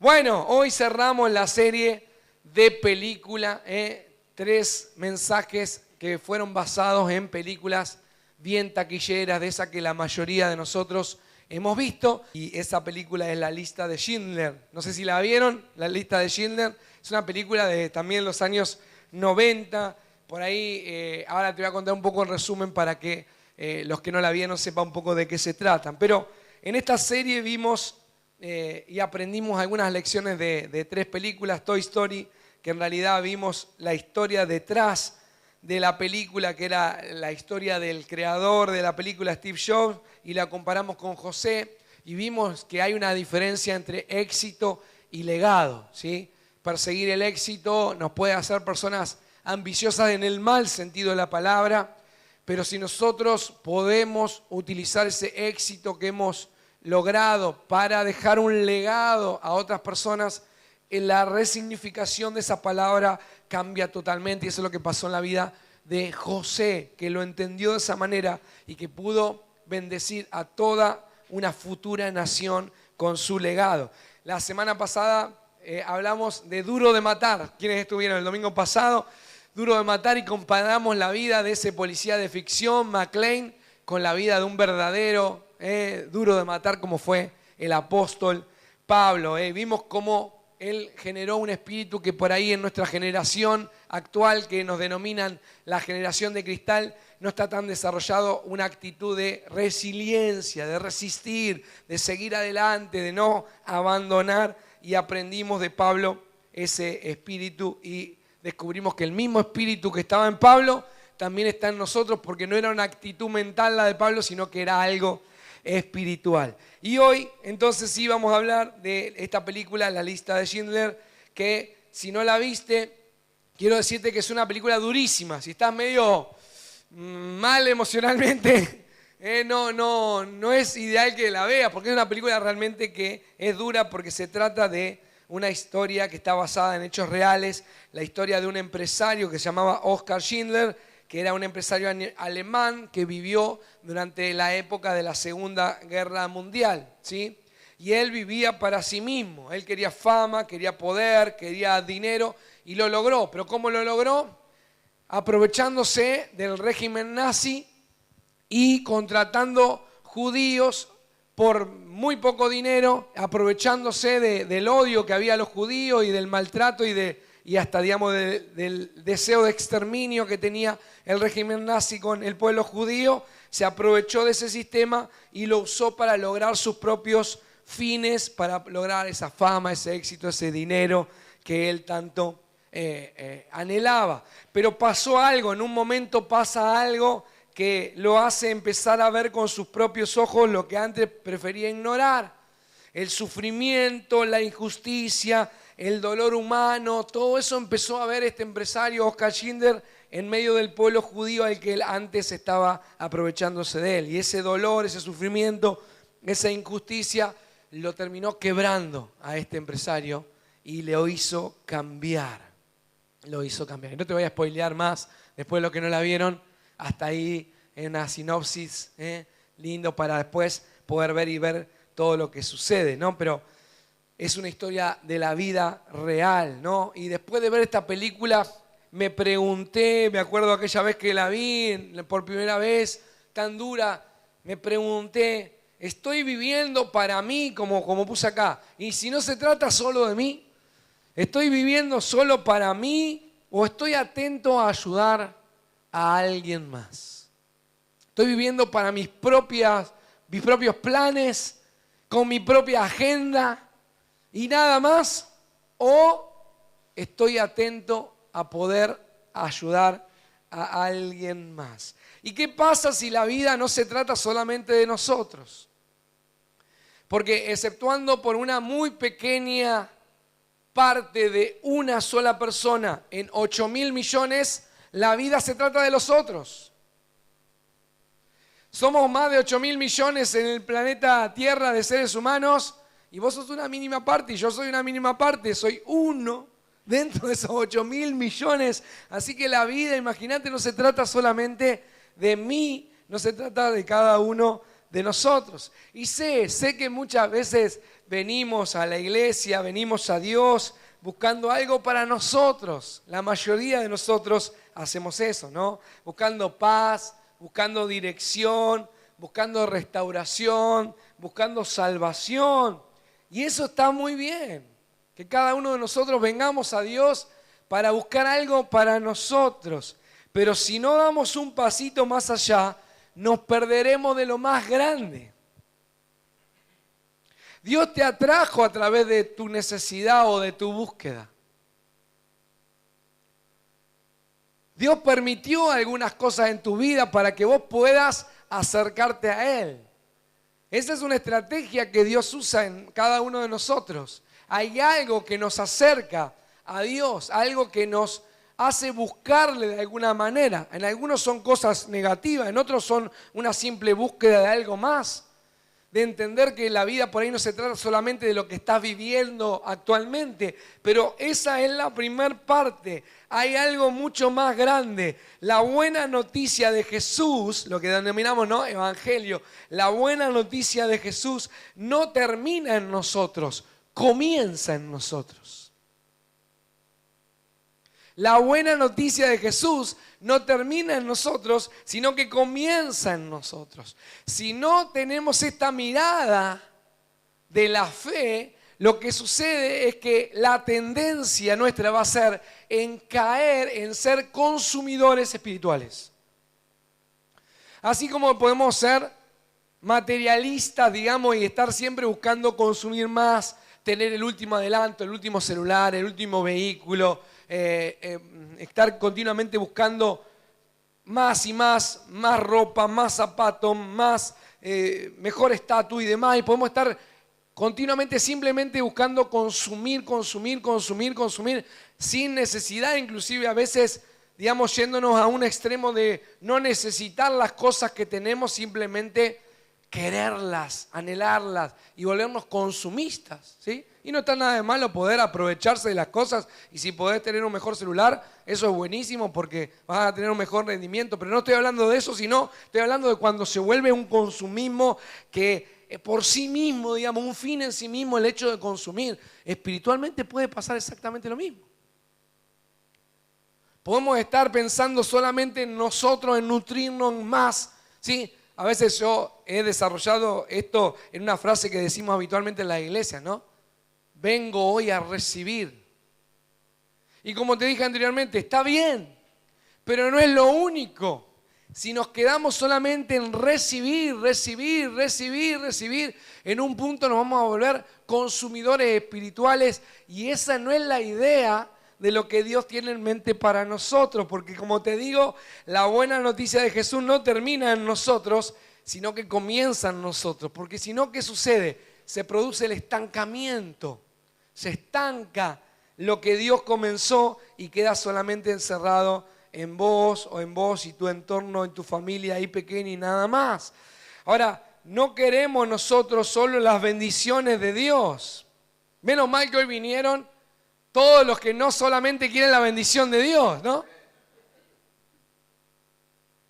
Bueno, hoy cerramos la serie de película, 3 mensajes que fueron basados en películas bien taquilleras, de esas que la mayoría de nosotros hemos visto. Y esa película es La Lista de Schindler. No sé si la vieron, La Lista de Schindler. Es una película de también los años 90. Por ahí, ahora te voy a contar un poco el resumen para que los que no la vieron sepan un poco de qué se tratan. Pero en esta serie vimos y aprendimos algunas lecciones de 3 películas. Toy Story, que en realidad vimos la historia detrás de la película, que era la historia del creador de la película, Steve Jobs, y la comparamos con José, y vimos que hay una diferencia entre éxito y legado, ¿sí? Perseguir el éxito nos puede hacer personas ambiciosas en el mal sentido de la palabra, pero si nosotros podemos utilizar ese éxito que hemos logrado para dejar un legado a otras personas, la resignificación de esa palabra cambia totalmente. Y eso es lo que pasó en la vida de José, que lo entendió de esa manera y que pudo bendecir a toda una futura nación con su legado. La semana pasada hablamos de Duro de Matar. ¿Quiénes estuvieron el domingo pasado? Duro de Matar, y comparamos la vida de ese policía de ficción, McClane, con la vida de un verdadero Duro de Matar, como fue el apóstol Pablo. Vimos cómo él generó un espíritu que por ahí en nuestra generación actual, que nos denominan la generación de cristal, no está tan desarrollado, una actitud de resiliencia, de resistir, de seguir adelante, de no abandonar. Y aprendimos de Pablo ese espíritu y descubrimos que el mismo espíritu que estaba en Pablo también está en nosotros, porque no era una actitud mental la de Pablo, sino que era algo espiritual. Y hoy entonces sí vamos a hablar de esta película, La Lista de Schindler, que si no la viste, quiero decirte que es una película durísima. Si estás medio mal emocionalmente, no es ideal que la veas, porque es una película realmente que es dura, porque se trata de una historia que está basada en hechos reales, la historia de un empresario que se llamaba Oskar Schindler, que era un empresario alemán que vivió durante la época de la Segunda Guerra Mundial, ¿sí? Y él vivía para sí mismo. Él quería fama, quería poder, quería dinero, y lo logró. ¿Pero cómo lo logró? Aprovechándose del régimen nazi y contratando judíos por muy poco dinero, aprovechándose del odio que había a los judíos y del maltrato y hasta, digamos, del deseo de exterminio que tenía el régimen nazi con el pueblo judío. Se aprovechó de ese sistema y lo usó para lograr sus propios fines, para lograr esa fama, ese éxito, ese dinero que él tanto anhelaba. Pero pasó algo, en un momento pasa algo que lo hace empezar a ver con sus propios ojos lo que antes prefería ignorar. El sufrimiento, la injusticia, el dolor humano, todo eso empezó a ver este empresario Oskar Schindler en medio del pueblo judío al que él antes estaba aprovechándose de él. Y ese dolor, ese sufrimiento, esa injusticia lo terminó quebrando a este empresario y lo hizo cambiar. Lo hizo cambiar. Y no te voy a spoilear más, después de lo que no la vieron, hasta ahí en una sinopsis lindo para después poder ver y ver todo lo que sucede, ¿no? Pero es una historia de la vida real, ¿no? Y después de ver esta película me pregunté, me acuerdo aquella vez que la vi por primera vez, tan dura, me pregunté, ¿estoy viviendo para mí, como puse acá? Y si no se trata solo de mí, ¿estoy viviendo solo para mí o estoy atento a ayudar a alguien más? ¿Estoy viviendo para mis propios planes, con mi propia agenda y nada más? ¿O estoy atento a poder ayudar a alguien más? ¿Y qué pasa si la vida no se trata solamente de nosotros? Porque exceptuando por una muy pequeña parte de una sola persona en 8.000 millones, la vida se trata de los otros. Somos más de 8.000 millones en el planeta Tierra de seres humanos, y vos sos una mínima parte y yo soy una mínima parte, soy uno dentro de esos 8.000 millones. Así que la vida, imagínate, no se trata solamente de mí, no se trata de cada uno de nosotros. Y sé que muchas veces venimos a la iglesia, venimos a Dios buscando algo para nosotros. La mayoría de nosotros hacemos eso, ¿no? Buscando paz, buscando dirección, buscando restauración, buscando salvación. Y eso está muy bien, que cada uno de nosotros vengamos a Dios para buscar algo para nosotros. Pero si no damos un pasito más allá, nos perderemos de lo más grande. Dios te atrajo a través de tu necesidad o de tu búsqueda. Dios permitió algunas cosas en tu vida para que vos puedas acercarte a Él. Esa es una estrategia que Dios usa en cada uno de nosotros. Hay algo que nos acerca a Dios, algo que nos hace buscarle de alguna manera. En algunos son cosas negativas, en otros son una simple búsqueda de algo más. De entender que la vida por ahí no se trata solamente de lo que estás viviendo actualmente, pero esa es la primer parte. Hay algo mucho más grande. La buena noticia de Jesús, lo que denominamos, ¿no?, evangelio, la buena noticia de Jesús no termina en nosotros, comienza en nosotros. La buena noticia de Jesús no termina en nosotros, sino que comienza en nosotros. Si no tenemos esta mirada de la fe, lo que sucede es que la tendencia nuestra va a ser en caer en ser consumidores espirituales. Así como podemos ser materialistas, digamos, y estar siempre buscando consumir más, tener el último adelanto, el último celular, el último vehículo, estar continuamente buscando más y más ropa, más zapatos, más mejor estatus y demás, y podemos estar continuamente simplemente buscando consumir, sin necesidad, inclusive a veces, digamos, yéndonos a un extremo de no necesitar las cosas que tenemos, simplemente quererlas, anhelarlas y volvernos consumistas, ¿sí? Y no está nada de malo poder aprovecharse de las cosas, y si podés tener un mejor celular, eso es buenísimo porque vas a tener un mejor rendimiento, pero no estoy hablando de eso, sino estoy hablando de cuando se vuelve un consumismo que por sí mismo, digamos, un fin en sí mismo, el hecho de consumir. Espiritualmente puede pasar exactamente lo mismo. Podemos estar pensando solamente en nosotros, en nutrirnos más, ¿sí? A veces yo he desarrollado esto en una frase que decimos habitualmente en la iglesia, ¿no? Vengo hoy a recibir. Y como te dije anteriormente, está bien, pero no es lo único. Si nos quedamos solamente en recibir, en un punto nos vamos a volver consumidores espirituales, y esa no es la idea de lo que Dios tiene en mente para nosotros, porque como te digo, la buena noticia de Jesús no termina en nosotros, sino que comienza en nosotros, porque si no, ¿qué sucede? Se produce el estancamiento, se estanca lo que Dios comenzó y queda solamente encerrado en vos y tu entorno, en tu familia ahí pequeña y nada más. Ahora, no queremos nosotros solo las bendiciones de Dios. Menos mal que hoy vinieron todos los que no solamente quieren la bendición de Dios, ¿no?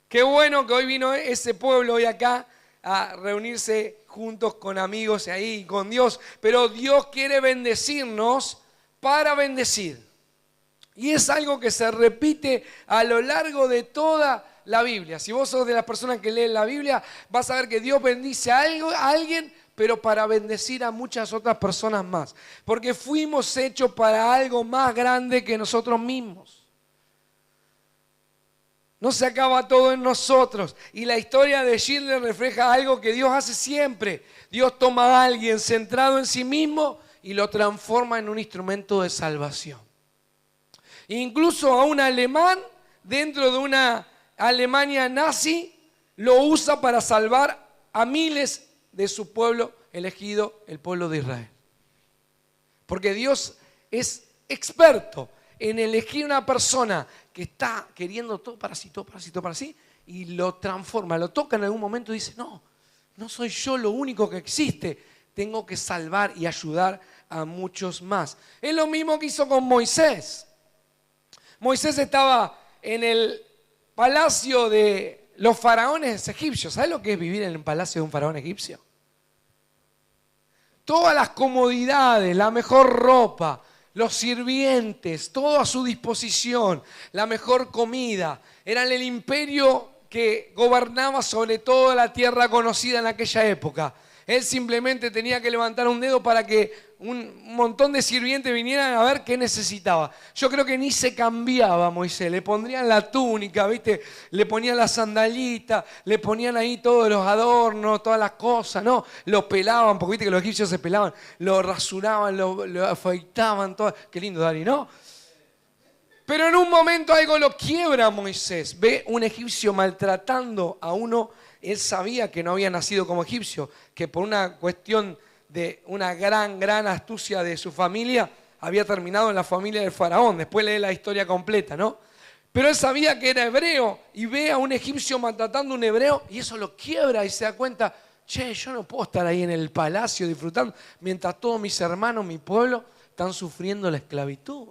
Qué bueno que hoy vino ese pueblo hoy acá a reunirse juntos con amigos ahí, con Dios. Pero Dios quiere bendecirnos para bendecir. Y es algo que se repite a lo largo de toda la Biblia. Si vos sos de las personas que leen la Biblia, vas a ver que Dios bendice a alguien, pero para bendecir a muchas otras personas más. Porque fuimos hechos para algo más grande que nosotros mismos. No se acaba todo en nosotros. Y la historia de Schindler refleja algo que Dios hace siempre. Dios toma a alguien centrado en sí mismo y lo transforma en un instrumento de salvación. Incluso a un alemán dentro de una Alemania nazi lo usa para salvar a miles de su pueblo elegido, el pueblo de Israel. Porque Dios es experto en elegir una persona que está queriendo todo para sí, y lo transforma, lo toca en algún momento y dice, no soy yo lo único que existe, tengo que salvar y ayudar a muchos más. Es lo mismo que hizo con Moisés. Moisés estaba en el palacio de los faraones egipcios. ¿Sabes lo que es vivir en el palacio de un faraón egipcio? Todas las comodidades, la mejor ropa, los sirvientes, todo a su disposición, la mejor comida. Eran el imperio que gobernaba sobre toda la tierra conocida en aquella época. Él simplemente tenía que levantar un dedo para que un montón de sirvientes vinieran a ver qué necesitaba. Yo creo que ni se cambiaba Moisés, le pondrían la túnica, ¿viste? Le ponían la sandalita, le ponían ahí todos los adornos, todas las cosas, ¿no? Lo pelaban, porque viste que los egipcios se pelaban, lo rasuraban, lo afeitaban, todo. Qué lindo, Dari, ¿no? Pero en un momento algo lo quiebra Moisés. Ve un egipcio maltratando a uno. Él sabía que no había nacido como egipcio, que por una cuestión de una gran astucia de su familia, había terminado en la familia del faraón. Después lee la historia completa, ¿no? Pero él sabía que era hebreo y ve a un egipcio maltratando a un hebreo y eso lo quiebra y se da cuenta, che, yo no puedo estar ahí en el palacio disfrutando mientras todos mis hermanos, mi pueblo, están sufriendo la esclavitud.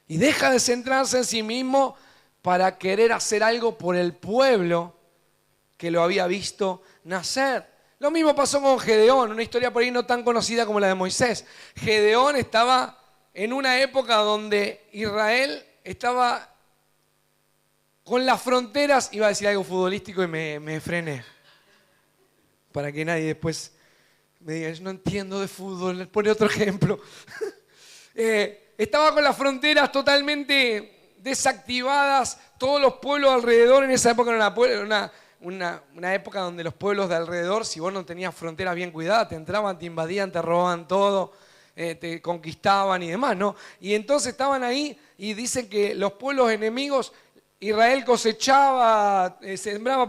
Y deja de centrarse en sí mismo para querer hacer algo por el pueblo que lo había visto nacer. Lo mismo pasó con Gedeón, una historia por ahí no tan conocida como la de Moisés. Gedeón estaba en una época donde Israel estaba con las fronteras, iba a decir algo futbolístico y me frené, para que nadie después me diga, yo no entiendo de fútbol, les pone otro ejemplo. Estaba con las fronteras totalmente desactivadas, todos los pueblos alrededor en esa época era una época donde los pueblos de alrededor, si vos no tenías fronteras bien cuidadas, te entraban, te invadían, te robaban todo, te conquistaban y demás, ¿no? Y entonces estaban ahí y dicen que los pueblos enemigos, Israel cosechaba, sembraba,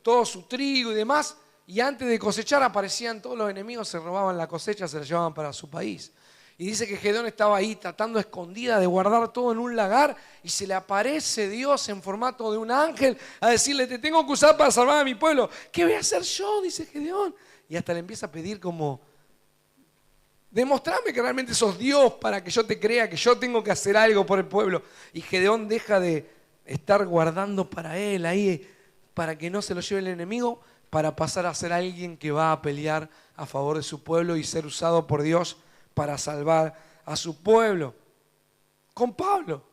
todo su trigo y demás, y antes de cosechar aparecían todos los enemigos, se robaban la cosecha, se la llevaban para su país. Y dice que Gedeón estaba ahí tratando escondida de guardar todo en un lagar y se le aparece Dios en formato de un ángel a decirle, te tengo que usar para salvar a mi pueblo. ¿Qué voy a hacer yo? Dice Gedeón. Y hasta le empieza a pedir como, demostrame que realmente sos Dios para que yo te crea que yo tengo que hacer algo por el pueblo. Y Gedeón deja de estar guardando para él ahí, para que no se lo lleve el enemigo, para pasar a ser alguien que va a pelear a favor de su pueblo y ser usado por Dios para salvar a su pueblo. Con Pablo,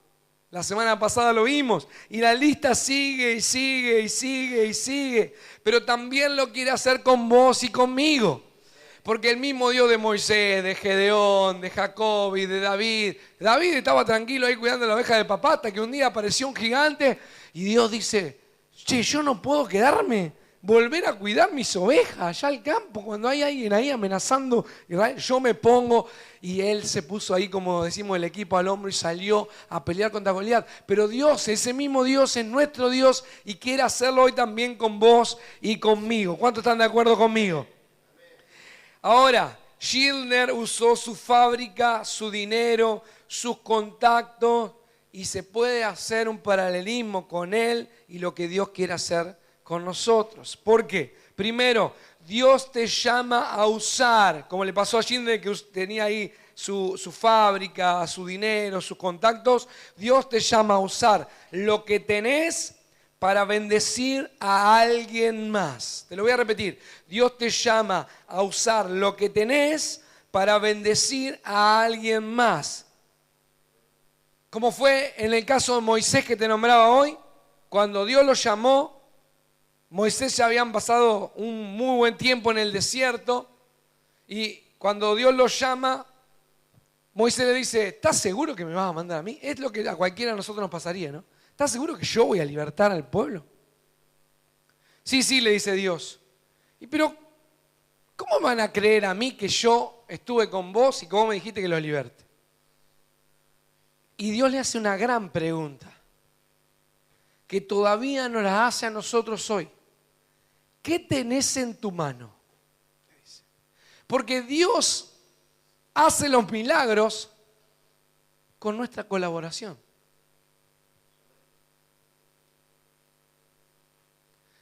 la semana pasada lo vimos, y la lista sigue y sigue y sigue y sigue, pero también lo quiere hacer con vos y conmigo, porque el mismo Dios de Moisés, de Gedeón, de Jacob y de David estaba tranquilo ahí cuidando la oveja de papá, hasta que un día apareció un gigante y Dios dice, che, yo no puedo quedarme, volver a cuidar mis ovejas allá al campo, cuando hay alguien ahí amenazando Israel, yo me pongo, y él se puso ahí, como decimos, el equipo al hombro y salió a pelear contra Goliat. Pero Dios, ese mismo Dios es nuestro Dios y quiere hacerlo hoy también con vos y conmigo. ¿Cuántos están de acuerdo conmigo? Ahora, Schindler usó su fábrica, su dinero, sus contactos, y se puede hacer un paralelismo con él y lo que Dios quiere hacer con nosotros. ¿Por qué? Primero, Dios te llama a usar, como le pasó a Schindler, que tenía ahí su fábrica, su dinero, sus contactos. Dios te llama a usar lo que tenés para bendecir a alguien más. Te lo voy a repetir. Dios te llama a usar lo que tenés para bendecir a alguien más. Como fue en el caso de Moisés que te nombraba hoy, cuando Dios lo llamó, Moisés ya habían pasado un muy buen tiempo en el desierto y cuando Dios lo llama, Moisés le dice, ¿estás seguro que me vas a mandar a mí? Es lo que a cualquiera de nosotros nos pasaría, ¿no? ¿Estás seguro que yo voy a libertar al pueblo? Sí, le dice Dios. Pero, ¿cómo van a creer a mí que yo estuve con vos y cómo me dijiste que los liberte? Y Dios le hace una gran pregunta, que todavía nos la hace a nosotros hoy. ¿Qué tenés en tu mano? Porque Dios hace los milagros con nuestra colaboración.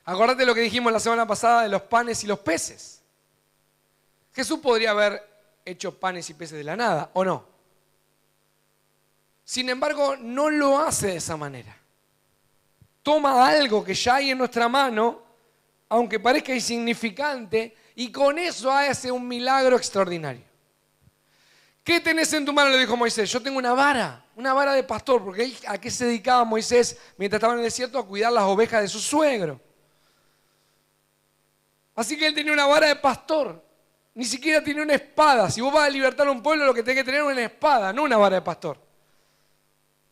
Acordate lo que dijimos la semana pasada de los panes y los peces. Jesús podría haber hecho panes y peces de la nada, ¿o no? Sin embargo, no lo hace de esa manera. toma algo que ya hay en nuestra mano, aunque parezca insignificante, y con eso hace un milagro extraordinario. ¿Qué tenés en tu mano?, le dijo Moisés. Yo tengo una vara de pastor, porque ¿a qué se dedicaba Moisés mientras estaba en el desierto? A cuidar las ovejas de su suegro. Así que él tenía una vara de pastor. Ni siquiera tenía una espada. Si vos vas a libertar a un pueblo, lo que tenés que tener es una espada, no una vara de pastor.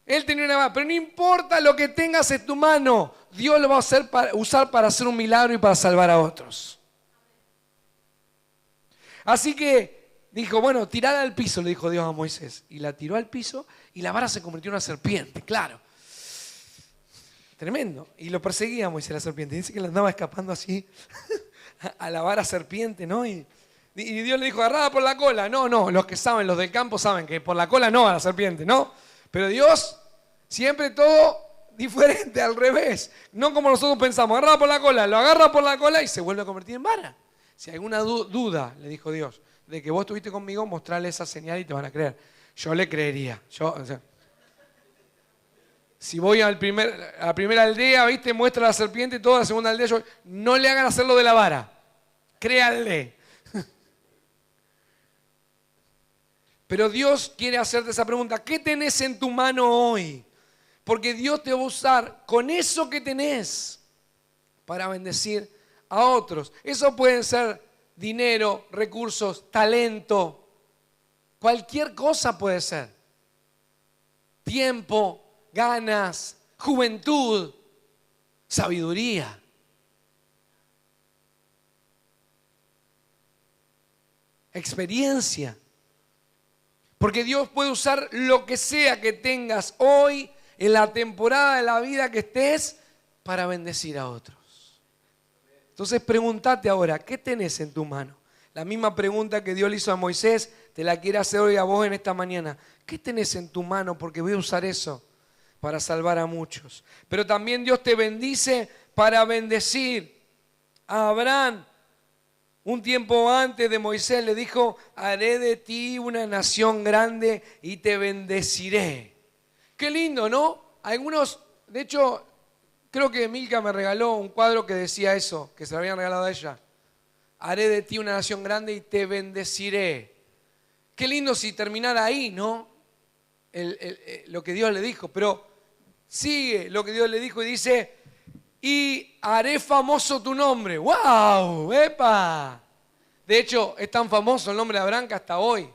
Él tenía una vara, pero no importa lo que tengas en tu mano, Dios lo va a usar para hacer un milagro y para salvar a otros. Así que dijo, bueno, tirala al piso, le dijo Dios a Moisés. Y la tiró al piso y la vara se convirtió en una serpiente, claro. Tremendo. Y lo perseguía a Moisés la serpiente. Dice que le andaba escapando así a la vara serpiente, ¿no? Y Dios le dijo, agarrada por la cola. No, los que saben, los del campo saben que por la cola no a la serpiente, ¿no? Pero Dios, siempre todo diferente, al revés. No como nosotros pensamos, agarrada por la cola, lo agarra por la cola y se vuelve a convertir en vara. Si hay alguna duda, le dijo Dios, de que vos estuviste conmigo, mostrarle esa señal y te van a creer. Yo le creería. Si voy a la primera aldea, ¿viste? Muestra la serpiente y toda la segunda aldea, no le hagan hacerlo de la vara. Créanle. Pero Dios quiere hacerte esa pregunta. ¿Qué tenés en tu mano hoy? Porque Dios te va a usar con eso que tenés para bendecir a otros. Eso pueden ser dinero, recursos, talento. Cualquier cosa puede ser. Tiempo, ganas, juventud, sabiduría. Experiencia. Porque Dios puede usar lo que sea que tengas hoy, en la temporada de la vida que estés, para bendecir a otros. Entonces pregúntate ahora, ¿qué tenés en tu mano? La misma pregunta que Dios le hizo a Moisés, te la quiere hacer hoy a vos en esta mañana. ¿Qué tenés en tu mano? Porque voy a usar eso para salvar a muchos. Pero también Dios te bendice para bendecir a Abraham. Un tiempo antes de Moisés le dijo, haré de ti una nación grande y te bendeciré. Qué lindo, ¿no? Algunos, de hecho, creo que Milka me regaló un cuadro que decía eso, que se lo habían regalado a ella. Haré de ti una nación grande y te bendeciré. Qué lindo si terminara ahí, ¿no? Lo que Dios le dijo, pero sigue lo que Dios le dijo y dice, y haré famoso tu nombre. ¡Wow! ¡Epa! De hecho, es tan famoso el nombre de Abraham que hasta hoy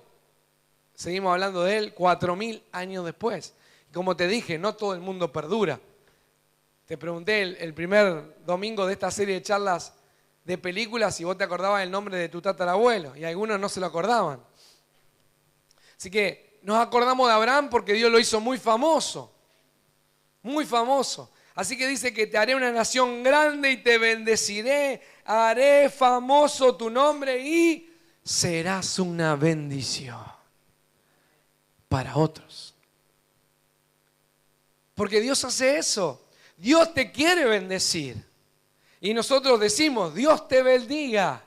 seguimos hablando de él 4000 años después. Y como te dije, no todo el mundo perdura. Te pregunté el primer domingo de esta serie de charlas de películas si vos te acordabas el nombre de tu tatarabuelo, y algunos no se lo acordaban. Así que nos acordamos de Abraham porque Dios lo hizo muy famoso. Muy famoso. Así que dice que te haré una nación grande y te bendeciré, haré famoso tu nombre y serás una bendición para otros. Porque Dios hace eso. Dios te quiere bendecir. Y nosotros decimos, Dios te bendiga.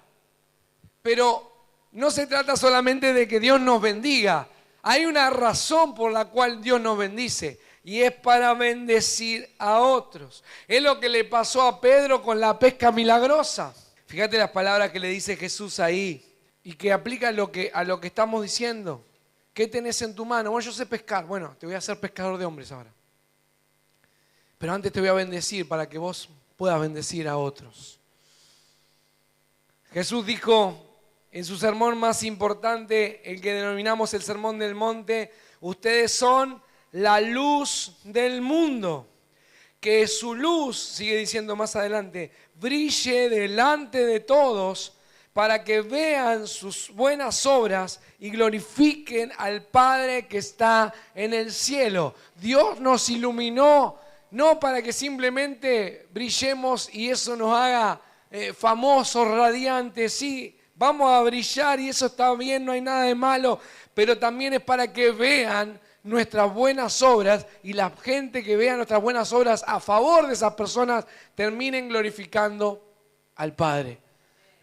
Pero no se trata solamente de que Dios nos bendiga. Hay una razón por la cual Dios nos bendice. Y es para bendecir a otros. Es lo que le pasó a Pedro con la pesca milagrosa. Fíjate las palabras que le dice Jesús ahí. Y que aplica a lo que estamos diciendo. ¿Qué tenés en tu mano? Bueno, yo sé pescar. Bueno, te voy a hacer pescador de hombres ahora. Pero antes te voy a bendecir para que vos puedas bendecir a otros. Jesús dijo en su sermón más importante, el que denominamos el Sermón del Monte, ustedes son la luz del mundo. Que su luz, sigue diciendo más adelante, brille delante de todos para que vean sus buenas obras y glorifiquen al Padre que está en el cielo. Dios nos iluminó no para que simplemente brillemos y eso nos haga famosos, radiantes. Sí, vamos a brillar y eso está bien, no hay nada de malo, pero también es para que vean nuestras buenas obras y la gente que vea nuestras buenas obras a favor de esas personas terminen glorificando al Padre,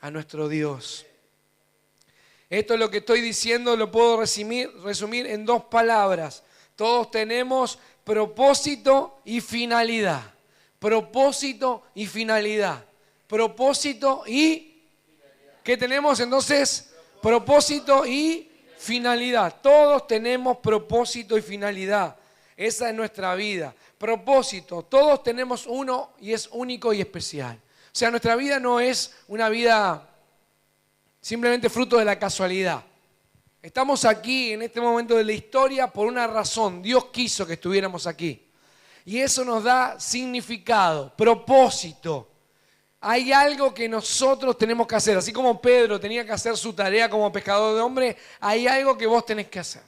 a nuestro Dios. Esto es lo que estoy diciendo, lo puedo resumir en 2 palabras. Todos tenemos propósito y finalidad. propósito y finalidad. Propósito y... ¿Qué tenemos entonces? Propósito y finalidad. Todos tenemos propósito y finalidad. Esa es nuestra vida. Propósito. Todos tenemos uno y es único y especial. O sea, nuestra vida no es una vida simplemente fruto de la casualidad. Estamos aquí en este momento de la historia por una razón. Dios quiso que estuviéramos aquí. Y eso nos da significado, propósito. Hay algo que nosotros tenemos que hacer. Así como Pedro tenía que hacer su tarea como pescador de hombres, hay algo que vos tenés que hacer.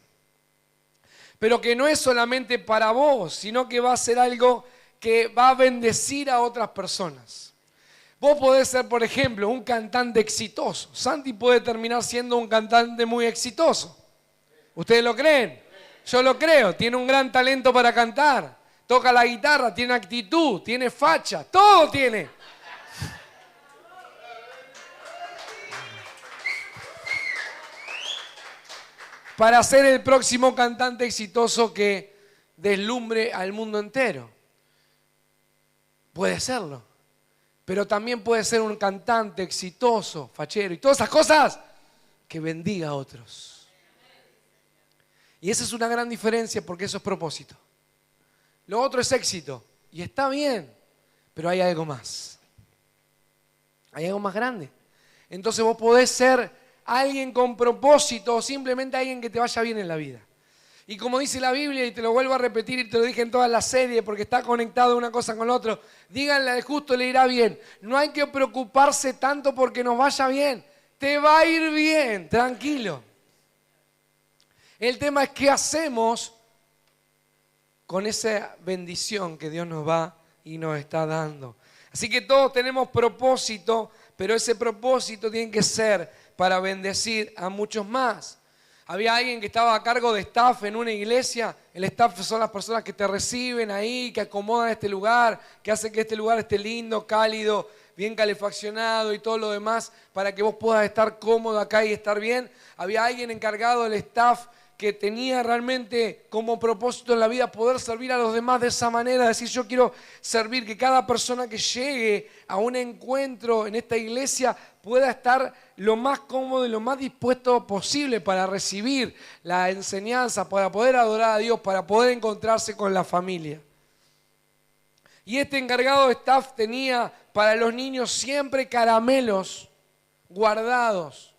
Pero que no es solamente para vos, sino que va a ser algo que va a bendecir a otras personas. Vos podés ser, por ejemplo, un cantante exitoso. Santi puede terminar siendo un cantante muy exitoso. ¿Ustedes lo creen? Yo lo creo. Tiene un gran talento para cantar. Toca la guitarra, tiene actitud, tiene facha, todo tiene. Para ser el próximo cantante exitoso que deslumbre al mundo entero. Puede serlo. Pero también puede ser un cantante exitoso, fachero y todas esas cosas que bendiga a otros. Y esa es una gran diferencia porque eso es propósito. Lo otro es éxito. Y está bien, pero hay algo más. Hay algo más grande. Entonces vos podés ser alguien con propósito o simplemente alguien que te vaya bien en la vida. Y como dice la Biblia, y te lo vuelvo a repetir y te lo dije en toda la serie porque está conectado una cosa con la otra, díganle al justo le irá bien. No hay que preocuparse tanto porque nos vaya bien. Te va a ir bien, tranquilo. El tema es qué hacemos con esa bendición que Dios nos va y nos está dando. Así que todos tenemos propósito, pero ese propósito tiene que ser para bendecir a muchos más. Había alguien que estaba a cargo de staff en una iglesia. El staff son las personas que te reciben ahí, que acomodan este lugar, que hacen que este lugar esté lindo, cálido, bien calefaccionado y todo lo demás para que vos puedas estar cómodo acá y estar bien. Había alguien encargado del staff que tenía realmente como propósito en la vida poder servir a los demás de esa manera, decir yo quiero servir, que cada persona que llegue a un encuentro en esta iglesia pueda estar lo más cómodo y lo más dispuesto posible para recibir la enseñanza, para poder adorar a Dios, para poder encontrarse con la familia. Y este encargado de staff tenía para los niños siempre caramelos guardados.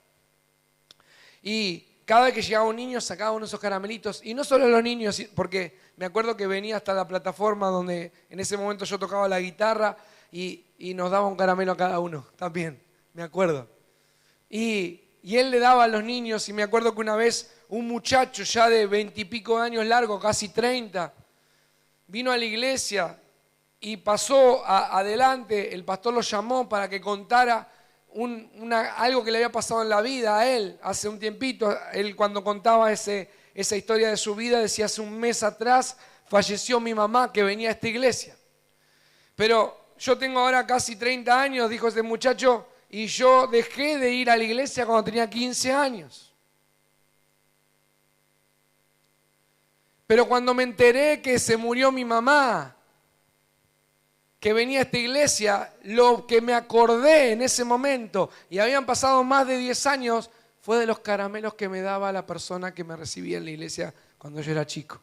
Y cada vez que llegaba un niño sacaba uno de esos caramelitos. Y no solo los niños, porque me acuerdo que venía hasta la plataforma donde en ese momento yo tocaba la guitarra y nos daba un caramelo a cada uno también, me acuerdo. Y él le daba a los niños y me acuerdo que una vez un muchacho ya de 20 y pico de años largo, casi 30, vino a la iglesia y pasó adelante, el pastor lo llamó para que contara algo que le había pasado en la vida a él hace un tiempito. Él cuando contaba esa historia de su vida decía, hace un mes atrás falleció mi mamá que venía a esta iglesia. Pero yo tengo ahora casi 30 años, dijo ese muchacho, y yo dejé de ir a la iglesia cuando tenía 15 años. Pero cuando me enteré que se murió mi mamá, que venía a esta iglesia, lo que me acordé en ese momento, y habían pasado más de 10 años, fue de los caramelos que me daba la persona que me recibía en la iglesia cuando yo era chico.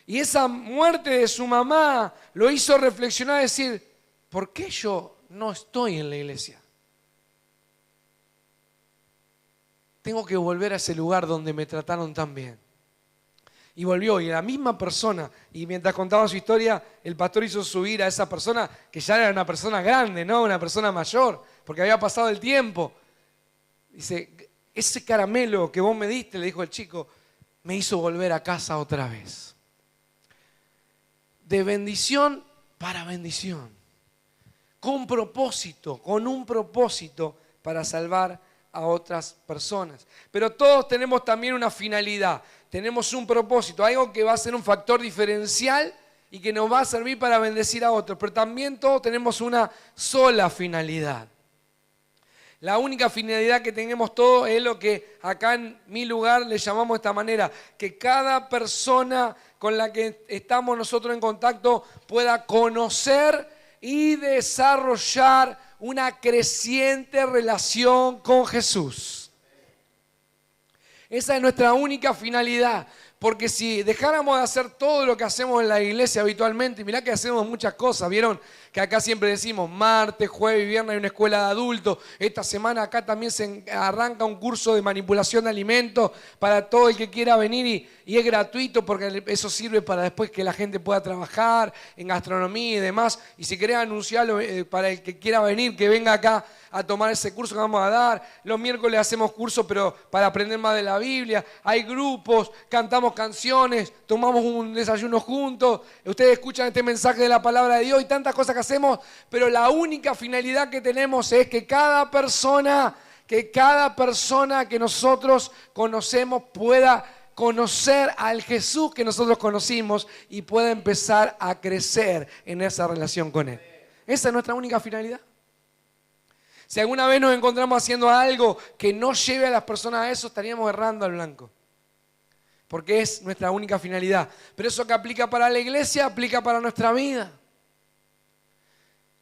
Y esa muerte de su mamá lo hizo reflexionar y decir, ¿por qué yo no estoy en la iglesia? Tengo que volver a ese lugar donde me trataron tan bien. Y volvió, y la misma persona, y mientras contaba su historia, el pastor hizo subir a esa persona, que ya era una persona grande, ¿no? Una persona mayor, porque había pasado el tiempo. Dice, ese caramelo que vos me diste, le dijo el chico, me hizo volver a casa otra vez. De bendición para bendición. Con propósito, con un propósito para salvar a otras personas. Pero todos tenemos también una finalidad. Tenemos un propósito, algo que va a ser un factor diferencial y que nos va a servir para bendecir a otros. Pero también todos tenemos una sola finalidad. La única finalidad que tenemos todos es lo que acá en mi lugar le llamamos de esta manera, que cada persona con la que estamos nosotros en contacto pueda conocer y desarrollar una creciente relación con Jesús. Esa es nuestra única finalidad. Porque si dejáramos de hacer todo lo que hacemos en la iglesia habitualmente, mirá que hacemos muchas cosas, ¿vieron? Que acá siempre decimos martes, jueves y viernes hay una escuela de adultos. Esta semana acá también se arranca un curso de manipulación de alimentos para todo el que quiera venir y es gratuito porque eso sirve para después que la gente pueda trabajar en gastronomía y demás. Y si querés anunciarlo para el que quiera venir, que venga acá a tomar ese curso que vamos a dar. Los miércoles hacemos cursos, pero para aprender más de la Biblia. Hay grupos, cantamos canciones, tomamos un desayuno juntos. Ustedes escuchan este mensaje de la palabra de Dios y tantas cosas que hacemos, pero la única finalidad que tenemos es que cada persona que nosotros conocemos pueda conocer al Jesús que nosotros conocimos y pueda empezar a crecer en esa relación con Él. Esa es nuestra única finalidad. Si alguna vez nos encontramos haciendo algo que no lleve a las personas a eso, estaríamos errando al blanco. Porque es nuestra única finalidad. Pero eso que aplica para la iglesia, aplica para nuestra vida.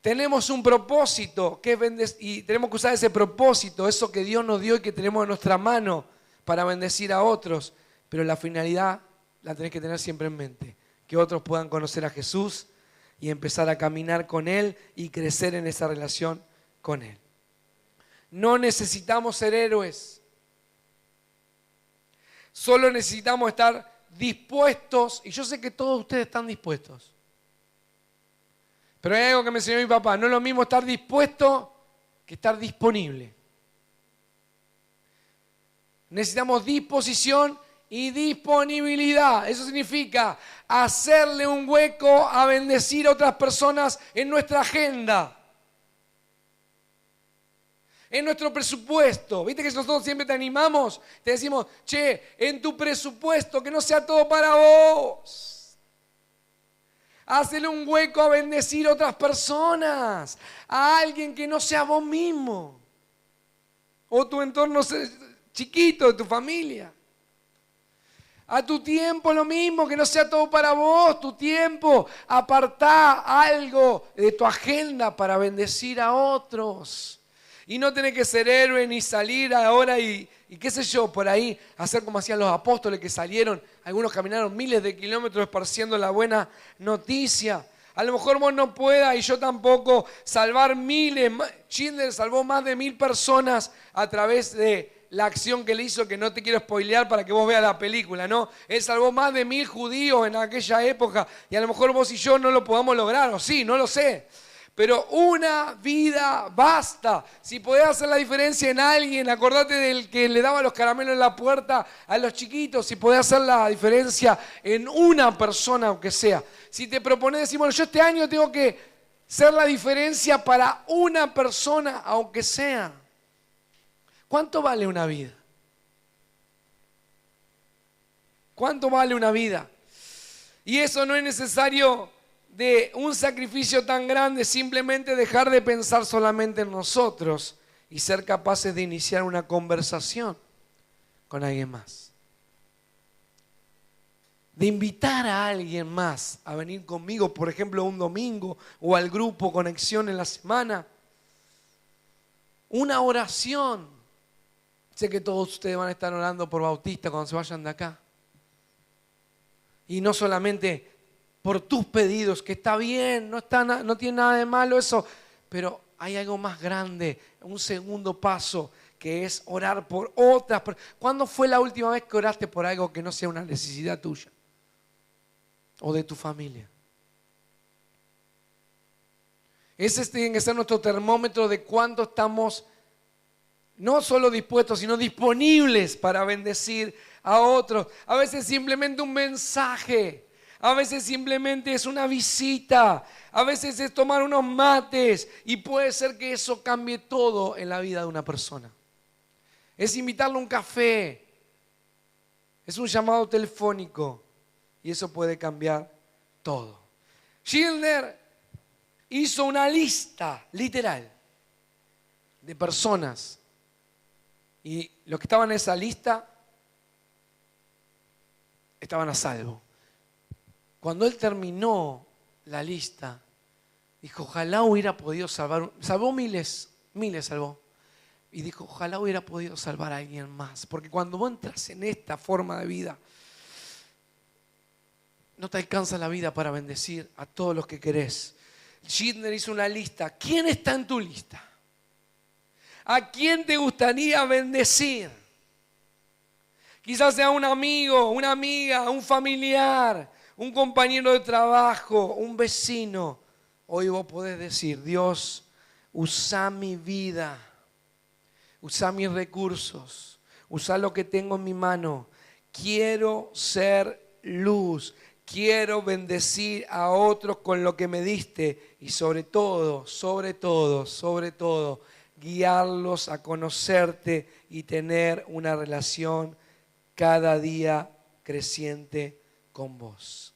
Tenemos un propósito que es y tenemos que usar ese propósito, eso que Dios nos dio y que tenemos en nuestra mano para bendecir a otros. Pero la finalidad la tenés que tener siempre en mente. Que otros puedan conocer a Jesús y empezar a caminar con Él y crecer en esa relación con Él. No necesitamos ser héroes. Solo necesitamos estar dispuestos. Y yo sé que todos ustedes están dispuestos. Pero hay algo que me enseñó mi papá. No es lo mismo estar dispuesto que estar disponible. Necesitamos disposición y disponibilidad. Eso significa hacerle un hueco a bendecir a otras personas en nuestra agenda. En nuestro presupuesto. ¿Viste que nosotros siempre te animamos? Te decimos, che, en tu presupuesto, que no sea todo para vos. Hacele un hueco a bendecir a otras personas. A alguien que no sea vos mismo. O tu entorno chiquito de tu familia. A tu tiempo lo mismo, que no sea todo para vos, tu tiempo. Apartá algo de tu agenda para bendecir a otros. Y no tenés que ser héroe ni salir ahora y qué sé yo, por ahí, hacer como hacían los apóstoles que salieron. Algunos caminaron miles de kilómetros esparciendo la buena noticia. A lo mejor vos no puedas y yo tampoco salvar miles. Schindler salvó más de 1000 personas a través de la acción que le hizo, que no te quiero spoilear para que vos veas la película, ¿no? Él salvó más de 1000 judíos en aquella época y a lo mejor vos y yo no lo podamos lograr, o sí, no lo sé. Pero una vida basta. Si podés hacer la diferencia en alguien, acordate del que le daba los caramelos en la puerta a los chiquitos. Si podés hacer la diferencia en una persona, aunque sea. Si te propones decir, bueno, yo este año tengo que ser la diferencia para una persona, aunque sea. ¿Cuánto vale una vida? ¿Cuánto vale una vida? Y eso no es necesario de un sacrificio tan grande, simplemente dejar de pensar solamente en nosotros y ser capaces de iniciar una conversación con alguien más. De invitar a alguien más a venir conmigo, por ejemplo, un domingo o al grupo Conexión en la semana. Una oración. Sé que todos ustedes van a estar orando por Bautista cuando se vayan de acá. Y no solamente por tus pedidos, que está bien, no tiene nada de malo eso, pero hay algo más grande, un segundo paso, que es orar por otras personas. ¿Cuándo fue la última vez que oraste por algo que no sea una necesidad tuya o de tu familia? Ese tiene que ser nuestro termómetro de cuánto estamos no solo dispuestos, sino disponibles para bendecir a otros. A veces simplemente un mensaje. A veces simplemente es una visita, a veces es tomar unos mates y puede ser que eso cambie todo en la vida de una persona. Es invitarle a un café, es un llamado telefónico y eso puede cambiar todo. Schindler hizo una lista, literal, de personas. Y los que estaban en esa lista estaban a salvo. Cuando él terminó la lista, dijo, ojalá hubiera podido salvar, salvó miles salvó. Y dijo, ojalá hubiera podido salvar a alguien más. Porque cuando vos entras en esta forma de vida, no te alcanza la vida para bendecir a todos los que querés. Schindler hizo una lista. ¿Quién está en tu lista? ¿A quién te gustaría bendecir? Quizás sea un amigo, una amiga, un familiar, un compañero de trabajo, un vecino. Hoy vos podés decir, Dios, usa mi vida, usa mis recursos, usa lo que tengo en mi mano. Quiero ser luz, quiero bendecir a otros con lo que me diste y sobre todo, guiarlos a conocerte y tener una relación cada día creciente con vos.